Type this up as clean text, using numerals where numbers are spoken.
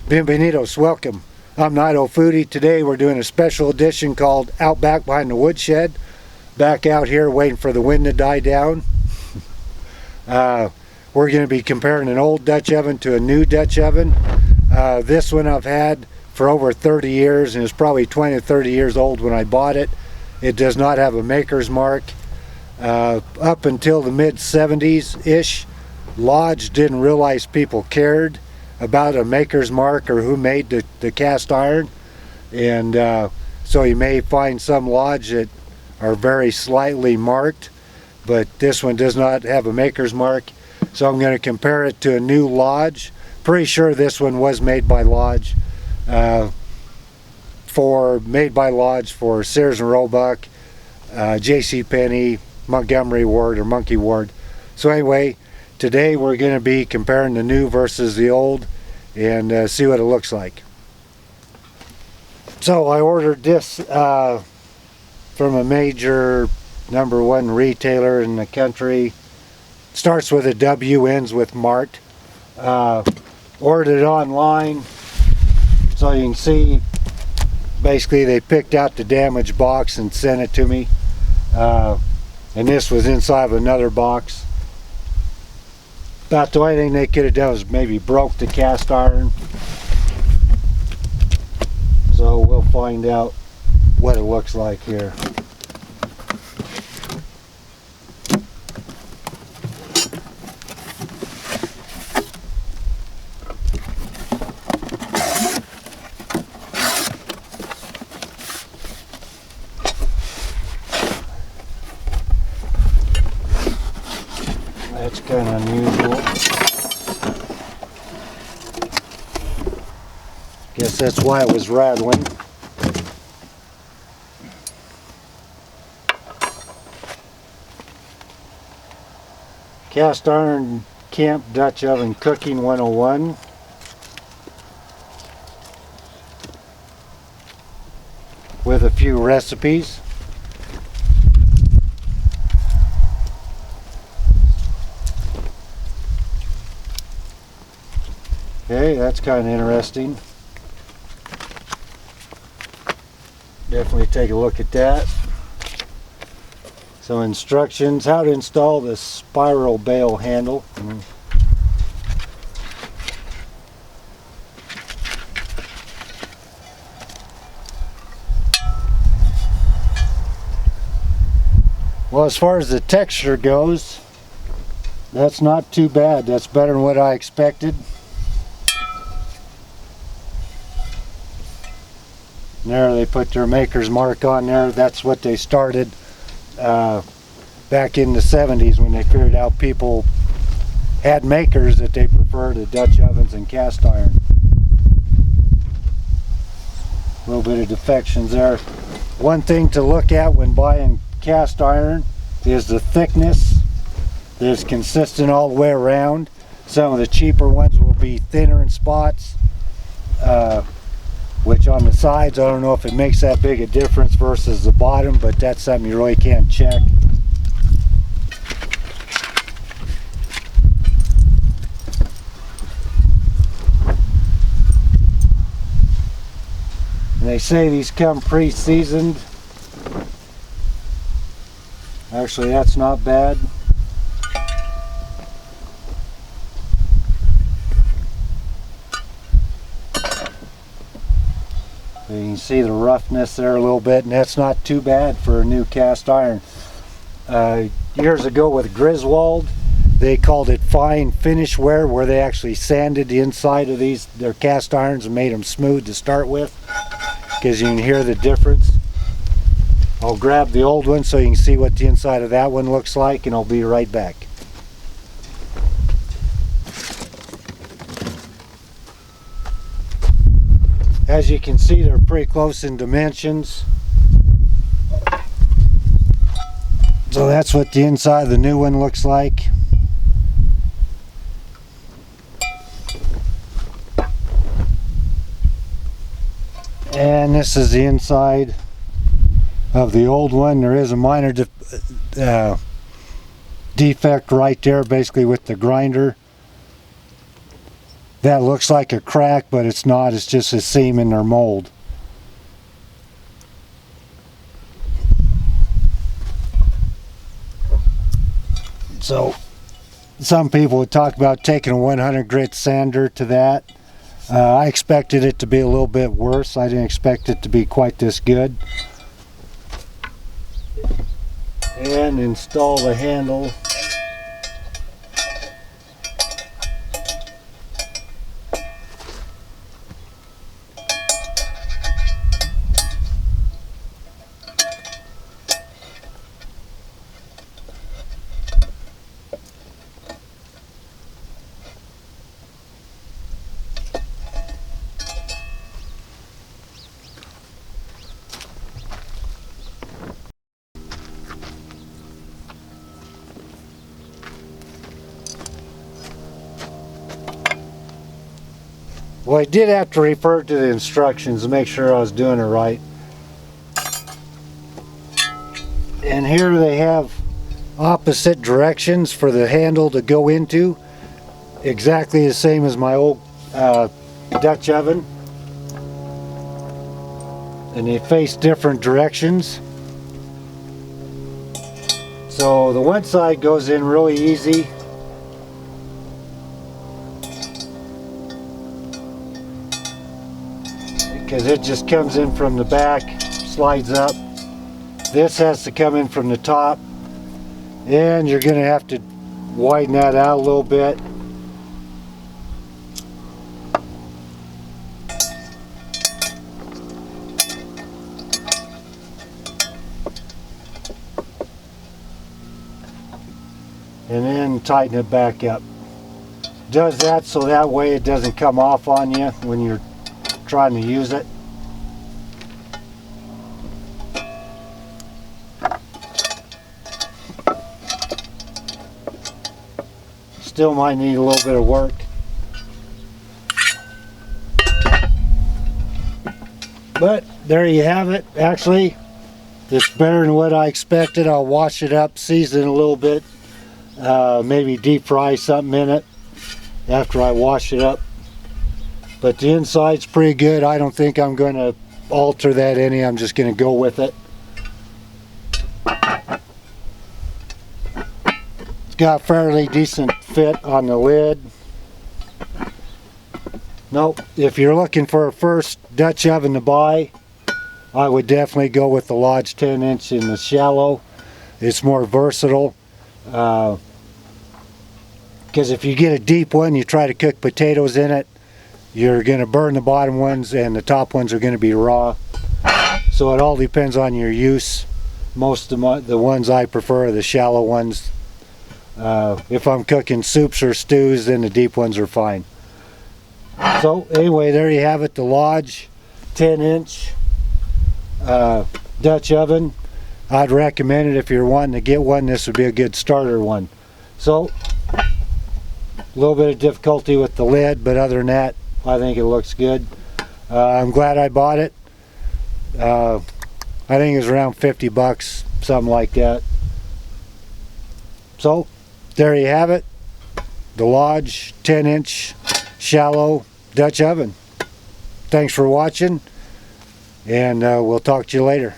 Bienvenidos, welcome. I'm Nido Foodie. Today we're doing a special edition called Out Back Behind the Woodshed. Back out here waiting for the wind to die down. We're going to be comparing an old Dutch oven to a new Dutch oven. This one I've had for over 30 years and it's probably 20 or 30 years old when I bought it. It does not have a maker's mark. Up until the mid 70s-ish, Lodge didn't realize people cared about a maker's mark or who made the cast iron, and so you may find some Lodge that are very slightly marked, but this one does not have a maker's mark. So I'm going to compare it to a new Lodge. Pretty sure this one was made by Lodge, for Sears and Roebuck, JCPenney, Montgomery Ward or Monkey Ward. So anyway, today we're going to be comparing the new versus the old and see what it looks like. So I ordered this from a major #1 retailer in the country. Starts with a W, ends with Mart. Ordered it online, so you can see basically they picked out the damaged box and sent it to me, and this was inside of another box. About the only thing they could have done was maybe broke the cast iron. So we'll find out what it looks like here. That's kind of unusual. Guess that's why it was rattling. Cast iron camp Dutch oven cooking 101. With a few recipes. Okay, that's kind of interesting. Definitely take a look at that. So instructions, how to install the spiral bail handle. Well, as far as the texture goes, that's not too bad. That's better than what I expected. There they put their maker's mark on there. That's what they started back in the 70s when they figured out people had makers that they preferred the Dutch ovens and cast iron. A little bit of defections there. One thing to look at when buying cast iron is the thickness. It's consistent all the way around. Some of the cheaper ones will be thinner in spots. Which on the sides, I don't know if it makes that big a difference versus the bottom, but that's something you really can't check. And they say these come pre-seasoned. Actually, that's not bad. You can see the roughness there a little bit, and that's not too bad for a new cast iron. Years ago with Griswold, they called it fine finish wear, where they actually sanded the inside of their cast irons and made them smooth to start with, because you can hear the difference. I'll grab the old one so you can see what the inside of that one looks like, and I'll be right back. As you can see, they're pretty close in dimensions. So that's what the inside of the new one looks like. And this is the inside of the old one. There is a minor defect right there, basically with the grinder. that looks like a crack, but it's not. It's just a seam in their mold. So some people would talk about taking a 100 grit sander to that. I expected it to be a little bit worse. I didn't expect it to be quite this good. And install the handle. Well, I did have to refer to the instructions to make sure I was doing it right. And here they have opposite directions for the handle to go into. Exactly the same as my old Dutch oven. And they face different directions. So the one side goes in really easy. Because it just comes in from the back, slides up. This has to come in from the top, and you're going to have to widen that out a little bit. And then tighten it back up. Does that so that way it doesn't come off on you when you're trying to use it. Still might need a little bit of work. But there you have it. Actually, it's better than what I expected. I'll wash it up, season it a little bit, maybe deep fry something in it after I wash it up. But the inside's pretty good. I don't think I'm going to alter that any. I'm just going to go with it. It's got fairly decent fit on the lid. Nope. If you're looking for a first Dutch oven to buy, I would definitely go with the Lodge 10-inch in the shallow. It's more versatile. Because if you get a deep one, you try to cook potatoes in it, you're going to burn the bottom ones and the top ones are going to be raw. So it all depends on your use. Most of the ones I prefer are the shallow ones. If I'm cooking soups or stews, then the deep ones are fine. So anyway, there you have it, the Lodge 10-inch Dutch oven. I'd recommend it if you're wanting to get one. This would be a good starter one. So a little bit of difficulty with the lid, but other than that, I think it looks good. I'm glad I bought it. I think it was around 50 bucks, something like that. So there you have it, the Lodge 10-inch shallow Dutch oven. Thanks for watching, and we'll talk to you later.